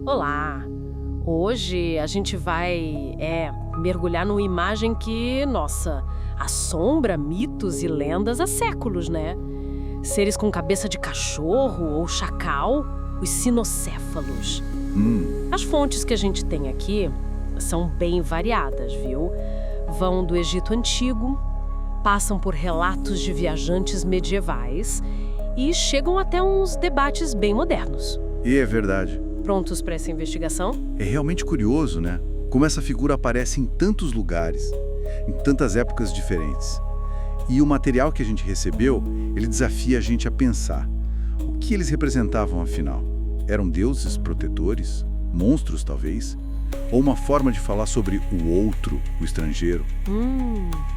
Olá! Hoje a gente vai mergulhar numa imagem que, nossa, assombra mitos e lendas há séculos, né? Seres com cabeça de cachorro ou chacal, os sinocéfalos. As fontes que a gente tem aqui são bem variadas, viu? Vão do Egito Antigo, passam por relatos de viajantes medievais e chegam até uns debates bem modernos. E é verdade. Prontos para essa investigação? É realmente curioso, né? Como essa figura aparece em tantos lugares, em tantas épocas diferentes. E o material que a gente recebeu, ele desafia a gente a pensar. O que eles representavam, afinal? Eram deuses protetores? Monstros, talvez? Ou uma forma de falar sobre o outro, o estrangeiro?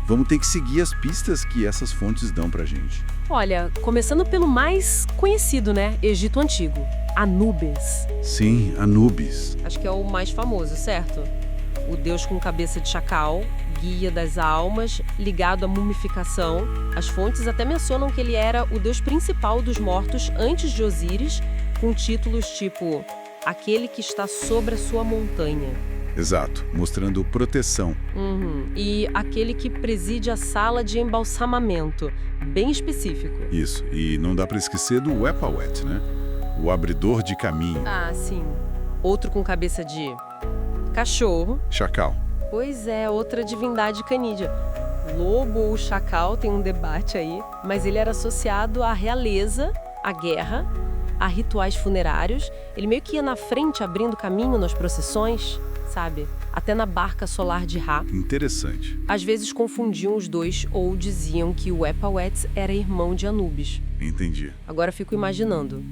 Vamos ter que seguir as pistas que essas fontes dão pra gente. Olha, começando pelo mais conhecido, né? Egito Antigo. Anubis. Sim, Anubis. Acho que é o mais famoso, certo? O deus com cabeça de chacal, guia das almas, ligado à mumificação. As fontes até mencionam que ele era o deus principal dos mortos antes de Osíris, com títulos tipo aquele que está sobre a sua montanha. Exato, mostrando proteção. E aquele que preside a sala de embalsamamento, bem específico. Isso, e não dá pra esquecer do Wepawet, né? O abridor de caminho. Ah, sim. Outro com cabeça de cachorro. Chacal. Pois é, outra divindade canídea. Lobo ou chacal, tem um debate aí, mas ele era associado à realeza, à guerra, a rituais funerários. Ele meio que ia na frente abrindo caminho nas procissões, sabe? Até na barca solar de Ra. Interessante. Às vezes confundiam os dois ou diziam que o Wepawet era irmão de Anubis. Entendi. Agora fico imaginando.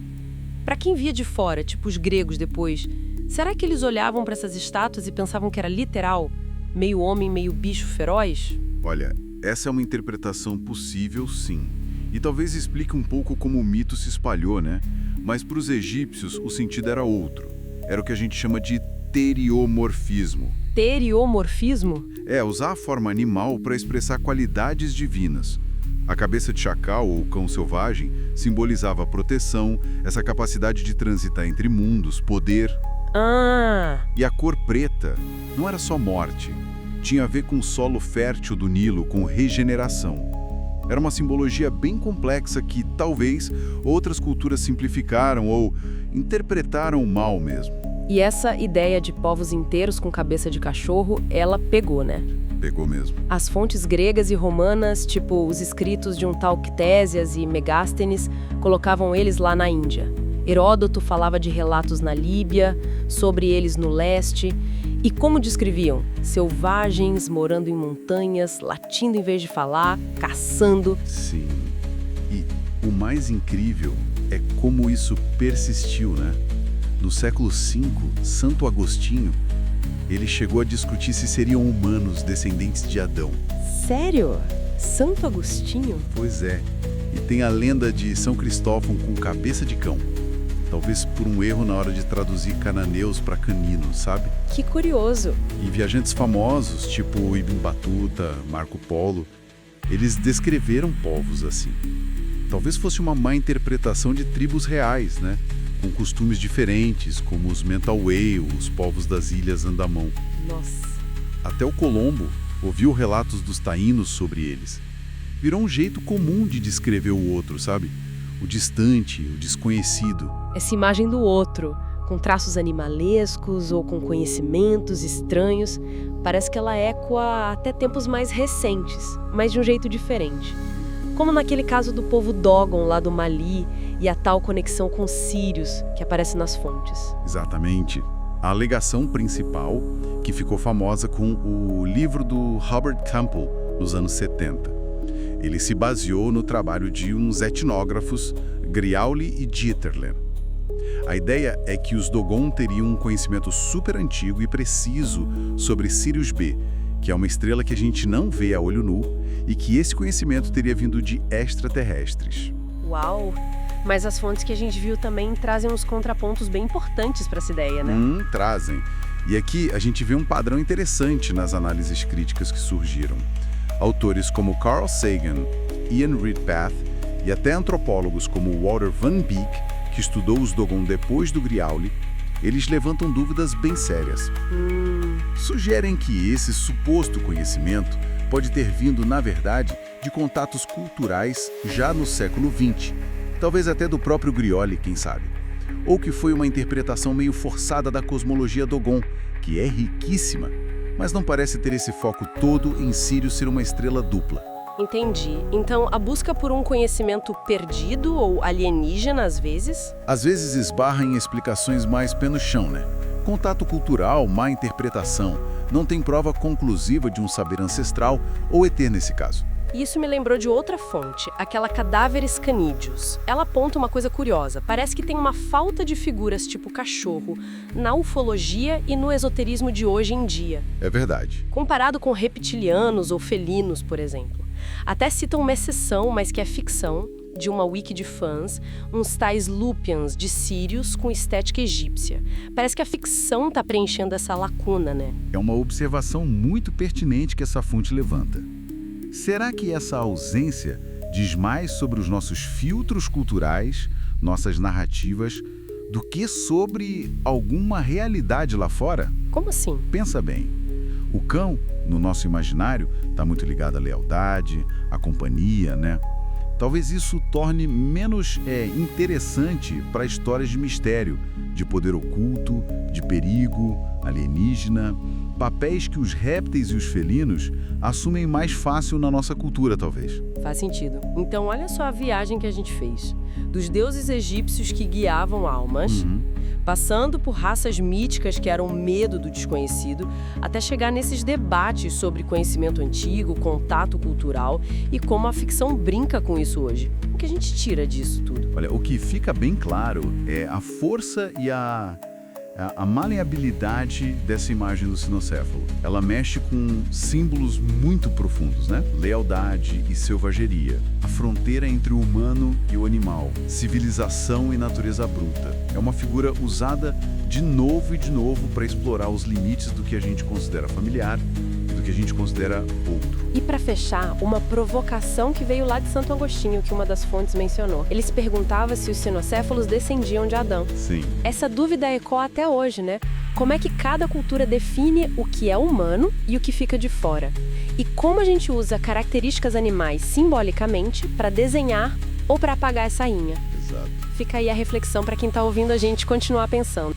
Pra quem via de fora, tipo os gregos depois, será que eles olhavam pra essas estátuas e pensavam que era literal? Meio homem, meio bicho feroz? Olha, essa é uma interpretação possível, sim. E talvez explique um pouco como o mito se espalhou, né? Mas para os egípcios, o sentido era outro. Era o que a gente chama de teriomorfismo. Teriomorfismo? É, usar a forma animal para expressar qualidades divinas. A cabeça de chacal ou cão selvagem simbolizava a proteção, essa capacidade de transitar entre mundos, poder. E a cor preta não era só morte. Tinha a ver com o solo fértil do Nilo, com regeneração. Era uma simbologia bem complexa que, talvez, outras culturas simplificaram ou interpretaram mal mesmo. E essa ideia de povos inteiros com cabeça de cachorro, ela pegou, né? Pegou mesmo. As fontes gregas e romanas, tipo os escritos de um tal Ctésias e Megástenes, colocavam eles lá na Índia. Heródoto falava de relatos na Líbia, sobre eles no leste. E como descreviam? Selvagens, morando em montanhas, latindo em vez de falar, caçando. Sim. E o mais incrível é como isso persistiu, né? No século V, Santo Agostinho, ele chegou a discutir se seriam humanos descendentes de Adão. Sério? Santo Agostinho? Pois é. E tem a lenda de São Cristóvão com cabeça de cão. Talvez por um erro na hora de traduzir cananeus para caninos, sabe? Que curioso. E viajantes famosos, tipo Ibn Batuta, Marco Polo, eles descreveram povos assim. Talvez fosse uma má interpretação de tribos reais, né? Com costumes diferentes, como os Mentawai, os povos das ilhas Andamão. Nossa. Até o Colombo ouviu relatos dos taínos sobre eles. Virou um jeito comum de descrever o outro, sabe? O distante, o desconhecido. Essa imagem do outro, com traços animalescos ou com conhecimentos estranhos, parece que ela ecoa até tempos mais recentes, mas de um jeito diferente. Como naquele caso do povo Dogon lá do Mali e a tal conexão com os sírios que aparece nas fontes. Exatamente. A alegação principal, que ficou famosa com o livro do Robert Campbell, nos anos 70. Ele se baseou no trabalho de uns etnógrafos, Griauli e Dieterlen. A ideia é que os Dogon teriam um conhecimento super antigo e preciso sobre Sirius B, que é uma estrela que a gente não vê a olho nu, e que esse conhecimento teria vindo de extraterrestres. Uau! Mas as fontes que a gente viu também trazem uns contrapontos bem importantes para essa ideia, né? Trazem. E aqui a gente vê um padrão interessante nas análises críticas que surgiram. Autores como Carl Sagan, Ian Redpath e até antropólogos como Walter Van Beek, que estudou os Dogon depois do Griauli, eles levantam dúvidas bem sérias. Sugerem que esse suposto conhecimento pode ter vindo, na verdade, de contatos culturais já no século XX, talvez até do próprio Grioli, quem sabe. Ou que foi uma interpretação meio forçada da cosmologia Dogon, que é riquíssima, mas não parece ter esse foco todo em Sírius ser uma estrela dupla. Entendi. Então, a busca por um conhecimento perdido ou alienígena, às vezes? Às vezes esbarra em explicações mais pé no chão, né? Contato cultural, má interpretação, não tem prova conclusiva de um saber ancestral ou ET nesse caso. Isso me lembrou de outra fonte, aquela Cadáveres Canídeos. Ela aponta uma coisa curiosa. Parece que tem uma falta de figuras tipo cachorro na ufologia e no esoterismo de hoje em dia. É verdade. Comparado com reptilianos ou felinos, por exemplo. Até citam uma exceção, mas que é ficção, de uma wiki de fãs, uns tais Lupians de Sírios com estética egípcia. Parece que a ficção está preenchendo essa lacuna, né? É uma observação muito pertinente que essa fonte levanta. Será que essa ausência diz mais sobre os nossos filtros culturais, nossas narrativas, do que sobre alguma realidade lá fora? Como assim? Pensa bem. O cão, no nosso imaginário, está muito ligado à lealdade, à companhia, né? Talvez isso torne menos interessante para histórias de mistério, de poder oculto, de perigo, alienígena, papéis que os répteis e os felinos assumem mais fácil na nossa cultura, talvez. Faz sentido. Então, olha só a viagem que a gente fez. Dos deuses egípcios que guiavam almas, passando por raças míticas que eram medo do desconhecido, até chegar nesses debates sobre conhecimento antigo, contato cultural e como a ficção brinca com isso hoje. O que a gente tira disso tudo? Olha, o que fica bem claro é a força e a maleabilidade dessa imagem do cinocéfalo. Ela mexe com símbolos muito profundos, né? Lealdade e selvageria. A fronteira entre o humano e o animal. Civilização e natureza bruta. É uma figura usada de novo e de novo para explorar os limites do que a gente considera familiar e do que a gente considera outro. E para fechar, uma provocação que veio lá de Santo Agostinho, que uma das fontes mencionou. Ele se perguntava se os cinocéfalos descendiam de Adão. Sim. Essa dúvida ecoa até hoje, né? Como é que cada cultura define o que é humano e o que fica de fora? E como a gente usa características animais simbolicamente para desenhar ou para apagar essa linha? Exato. Fica aí a reflexão para quem está ouvindo a gente continuar pensando.